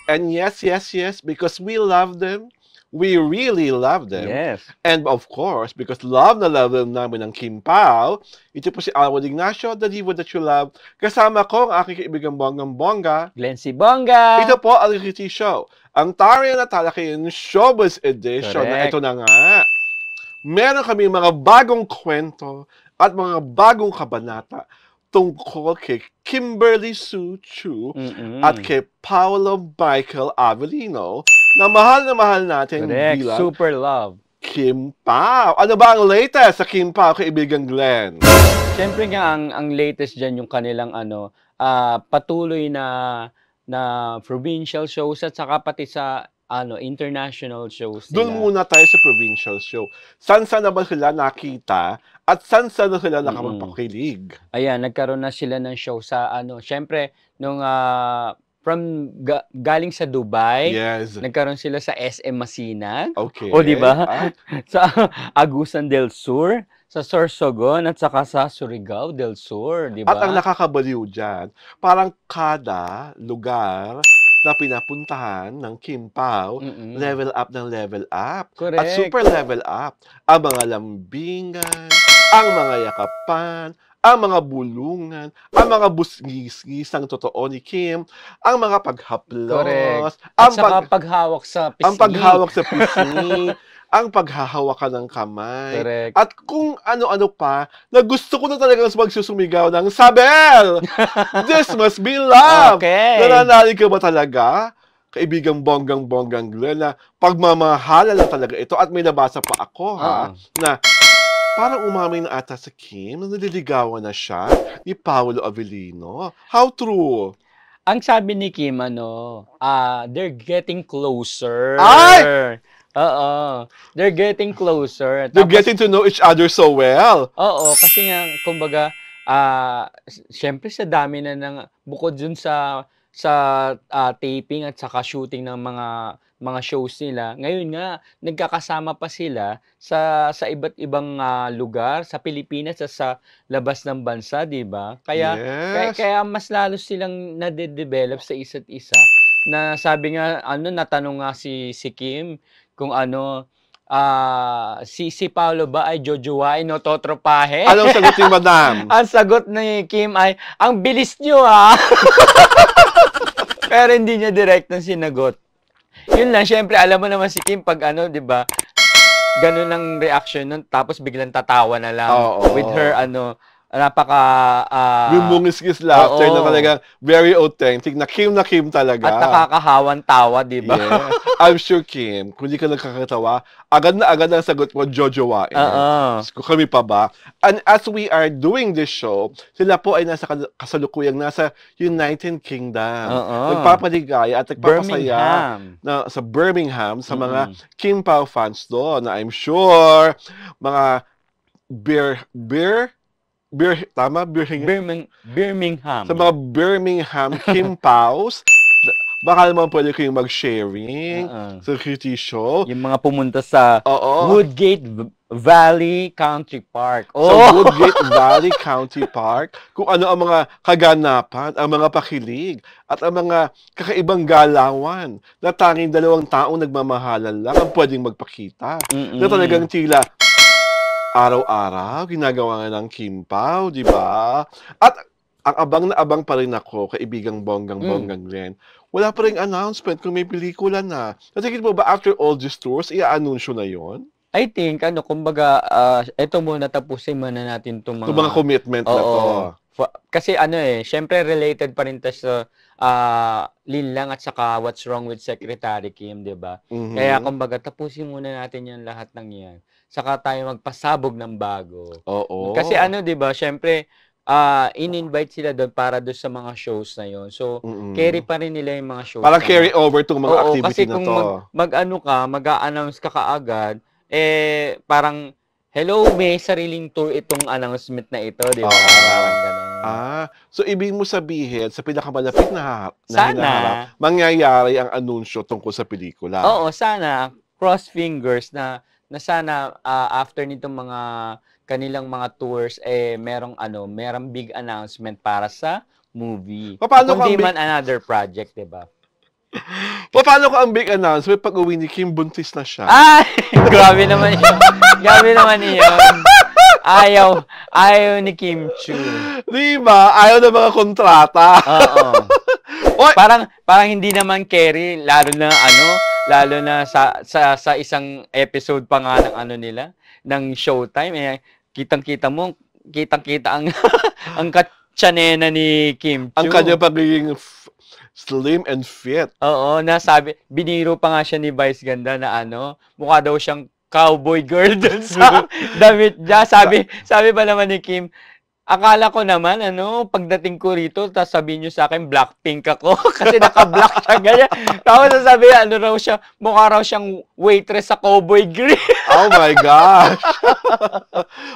And yes, yes, yes, because we love them. We really love them. Yes. And of course, because love na love namin ng Kim Pao, ito po si Alwad Ignacio, the diva that you love. Kasama ko ang aking kaibigang bonggang-bongga. Glency Bongga. Ito po ang Ricky Show. Ang Taria na talakayin Showbiz Edition na Correct. ito na nga. Meron kami mga bagong kwento at mga bagong kabanata tungkol kay Kimberly Sue Chu at kay Paolo Michael Avellino na mahal natin Correct. bilang Super love. Kim Pao. Ano ba ang latest sa Kim Pao, kaibigan Glenn? Siyempre nga ang latest diyan yung kanilang patuloy na provincial shows at saka pati sa international shows Doon nila. muna tayo sa provincial show. Saan na ba sila nakita at saan na sila nakapagpakilig? Ayan, nagkaroon na sila ng show sa syempre nung galing sa Dubai. Yes. Nagkaroon sila sa SM Masinag. Okay. O, di ba? Sa Agusan del Sur, sa Sorsogon, at saka sa Surigao del Sur, di ba? At ang nakakabaliw dyan, parang kada lugar na pinapuntahan ng Kim Pao, level up ng level up. Correct. At super level up. Ang mga lambingan, ang mga yakapan, ang mga bulungan, ang mga busngis-ngisang totoo ni Kim, ang mga paghaplos, Correct. At saka paghawak sa pisngi. Ang paghawak sa pisngi, ang paghahawakan ng kamay. Correct. At kung ano-ano pa, na gusto ko na talagang magsusumigaw ng Sabel! This must be love! Okay. Nananalig ka ba talaga? Kaibigang bonggang-bonggang Glenn, na pagmamahala lang talaga ito. At may nabasa pa ako, na parang umamin na ata sa Kim na naliligawan na siya ni Paolo Avellino. How true? Ang sabi ni Kim, they're getting closer. Ay! Oo. They're getting closer. They're getting to know each other so well. Oo, kasi nga, kumbaga, syempre sa dami na bukod dun sa taping at saka shooting ng mga shows nila, ngayon nga, nagkakasama pa sila sa iba't ibang lugar, sa Pilipinas at sa labas ng bansa, di ba? Kaya mas lalo silang nade-develop sa isa't isa. Na sabi nga, natanong nga si Kim, kung si Paolo ba ay jojowain o totropahe? Anong sagot ni Madam? Ang sagot ni Kim ay, ang bilis nyo ha! Pero hindi niya direktang sinagot. Yun lang, syempre, alam mo naman si Kim pag di ba, ganun ang reaction nun, tapos biglang tatawa na lang with her, napaka... yung bungis-gis laughter na talagang very authentic, na Kim talaga. At nakakahawan tawa, di ba? Yeah. I'm sure, Kim, kung hindi ka nagkakatawa, agad ang sagot mo, jojowain. Kung kami pa ba? And as we are doing this show, sila po ay nasa kasalukuyang nasa United Kingdom. Nagpapaligaya at nagpapasaya sa Birmingham sa mga Kim Pao fans doon, na I'm sure mga Birmingham. Sa mga Birmingham Kim Paos, baka naman pwede kayong mag-sharing sa Kitty Show. Yung mga pumunta sa Woodgate Valley Country Park. Sa Woodgate Valley Country Park, kung ano ang mga kaganapan, ang mga pakilig, at ang mga kakaibang galawan na tanging dalawang taong nagmamahalan lang ang pwedeng magpakita. Na talagang tila araw-araw, ginagawa nga ng Kim Pao, di ba? At ang abang na abang pa rin ako, kaibigang bonggang-bonggang Glenn, wala pa rin announcement kung may pelikula na. Natigil mo ba after all these tours, i-anunsyo na yon? I think, kumbaga, eto muna, tapusin muna natin itong mga commitment na to. Kasi syempre related pa rin tayo sa Linlang at saka What's Wrong with Secretary Kim, di ba? Kaya kumbaga, tapusin muna natin yung lahat ng yan. Saka tayo magpasabog ng bago. Kasi di ba, syempre, in-invite sila doon para doon sa mga shows na yon. So, carry pa rin nila yung mga shows. Parang carry over itong mga activity kasi na to. Kasi kung mag-a-announce ka kaagad, parang, hello, may sariling tour itong announcement na ito, di ba? Parang gano'n. So ibig mo sabihin, sa pinakamalapit na sana hinaharap, mangyayari ang anunsyo tungkol sa pelikula. Oo, sana. Cross fingers na sana after nitong mga kanilang mga tours, merong big announcement para sa movie. Paano Kundi man another project, di ba? Paano ko ang big announcement pag uwi ni Kim, buntis na siya? Ay! Grabe naman yun. Grabe naman yun. Ayaw ni Kim Chu. Di ba? Ayaw na mga kontrata. Oo. Parang hindi naman carry, lalo na sa isang episode pa nga ng nila, ng Showtime, kitang-kita ang ang katsanena ni Kim Chu. Ang kanya pagiging slim and fit. Oo, biniro pa nga siya ni Vice Ganda na mukha daw siyang cowboy girl dun sa damit niya. Sabi pa naman ni Kim, akala ko naman, pagdating ko rito, tapos sabihin niyo sa akin, Blackpink ako. Kasi naka-black siya, ganyan. Tapos sabi, mukha raw siyang waitress sa cowboy grill. Oh my gosh!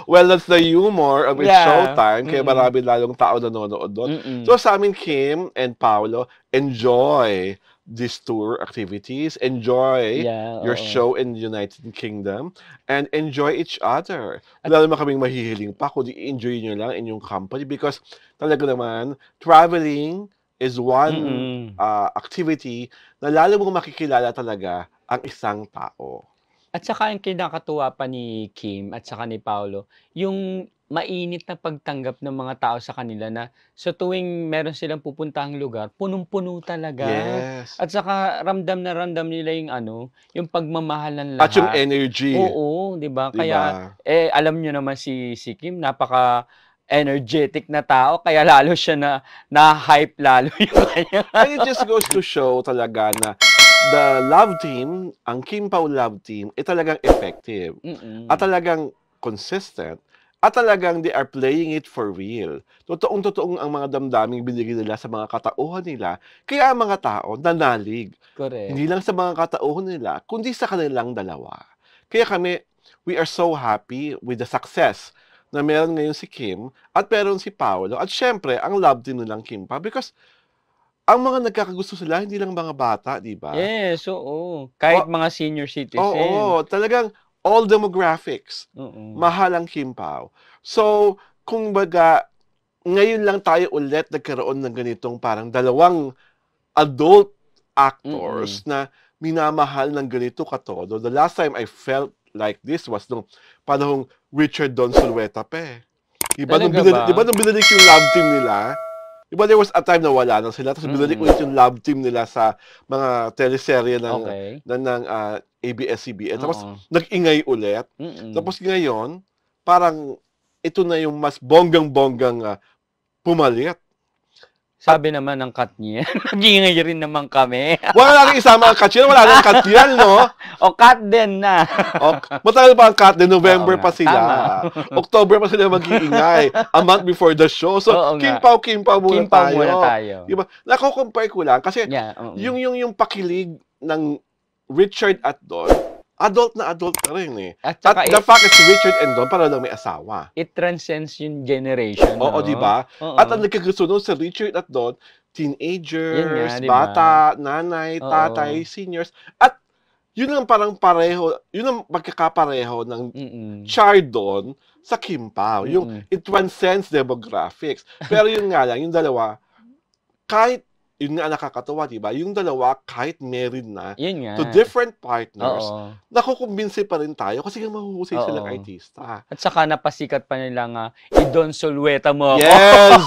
Well, that's the humor of its Showtime, kaya marami lalong tao nanonood doon. So sa amin, Kim and Paolo, enjoy these tour activities, enjoy your show in the United Kingdom, and enjoy each other. Wala naman kaming mahihiling pa, kundi enjoy nyo lang inyong company because talaga naman, traveling is one activity na lalo mong makikilala talaga ang isang tao. At saka yung kinakatuwa pa ni Kim at saka ni Paolo, yung mainit na pagtanggap ng mga tao sa kanila na sa tuwing meron silang pupuntahang lugar, punong-puno talaga. Yes. At saka ramdam na ramdam nila yung pagmamahal ng lahat. At yung energy. Oo, 'di ba? Kaya alam niyo naman si Kim, napaka-energetic na tao, kaya lalo siya na-hype lalo yung kanya. And it just goes to show talaga na the love team, ang Kim Pao love team, talagang effective. At talagang consistent. At talagang they are playing it for real. Totoong-totoong ang mga damdaming binigay nila sa mga katauhan nila. Kaya ang mga tao nanalig. Correct. Hindi lang sa mga katauhan nila, kundi sa kanilang dalawa. Kaya kami, we are so happy with the success na meron ngayon si Kim at meron si Paolo. At syempre, ang love team nilang Kim Pa because ang mga nagkakagusto sila, hindi lang mga bata, di ba? Yes, oo. Kahit mga senior citizen. Oo, talagang all demographics. Mahal ang Kim Pao. So, kung baga, ngayon lang tayo ulit nagkaroon ng ganitong parang dalawang adult actors na minamahal ng ganito katodo. The last time I felt like this was nung panahong Richard Don Zulueta pa eh. Diba nung binalik yung love team nila? Diba there was a time na wala na sila, tapos binalik ulit yung love team nila sa mga teleserye ng ABS-CBN. Tapos nag-ingay ulit. Tapos ngayon, parang ito na yung mas bonggang-bonggang pumalit. Sabi naman ng Katniel, nag-ingay rin naman kami. Wala lang isama ang Katniel, wala lang Katniel, no? O Kat din na. Matagal pa ang Kat din, November pa sila. October pa sila mag-iingay. A month before the show. So, Kim Pao muna tayo. Diba? Nako-compare ko lang kasi yung pakilig ng Richard at Don, adult na rin eh. At the fact is Richard and Don para lang may asawa. It transcends yung generation. Oo, di ba? At ang nagkakasunod sa Richard at Don, teenagers, bata, nanay, tatay, seniors. At yun ang parang pareho, yun ang magkakapareho ng Chardon sa Kim Pao. Yung it transcends demographics. Pero yun nga lang, yung dalawa, kahit yun nga nakakatawa, diba? Yung dalawa, kahit married na, to different partners, nakukumbinsi pa rin tayo kasi nga mahuhusay silang artista. At saka napasikat pa nila nga, i-Don Zulueta mo ako. Yes!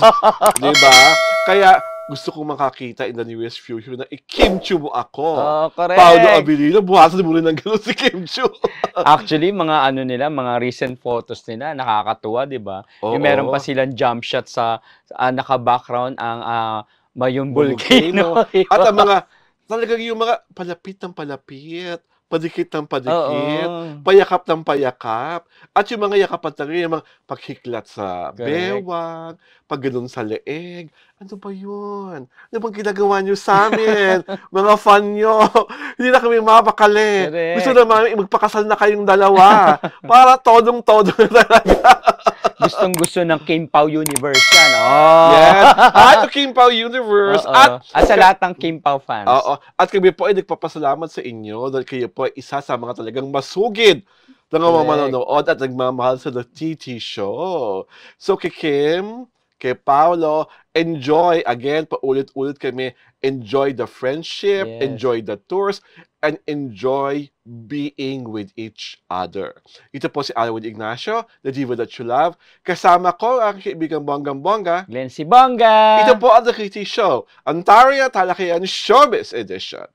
Diba? Kaya gusto kong makakita in the nearest future na i-Kim Chu mo ako. Correct. Paolo Abilino, buhasan mo rin ng gano'n si Kim Chu. Actually, mga mga recent photos nila, nakakatuwa, diba? Yung meron pa silang jump shot sa naka-background ang Mayong volcano. At ang mga, talagang yung mga palapit ng palapit, padikit ng padikit, payakap ng payakap, at yung mga yakapan talaga, yung mga paghiklat sa bewang, pag ganun sa leeg. Ano ba yun? Ano bang ginagawa nyo sa amin? Mga fan nyo. Hindi na kami mapakali. Gusto naman magpakasal na kayong dalawa. Para todong-todo na talaga. Gustong-gusto ng Kim Pao Universe yan. Yes. At Kim Pao Universe. At sa lahat ng Kim Pao fans. At kami po ay nagpapasalamat sa inyo dahil kayo po ay isa sa mga talagang masugid ng mga manonood at nagmamahal sa The TT Show. So, kay Kim, kay Paolo. Enjoy, again, paulit-ulit kami, enjoy the friendship, Yes. enjoy the tours, and enjoy being with each other. Ito po si Alwin Ignacio, the diva that you love. Kasama ko ang kaibigang bonggang-bongga, Glenn si Bongga! ito po ang The Kitty Show, Ontario Talakayan Showbiz Edition.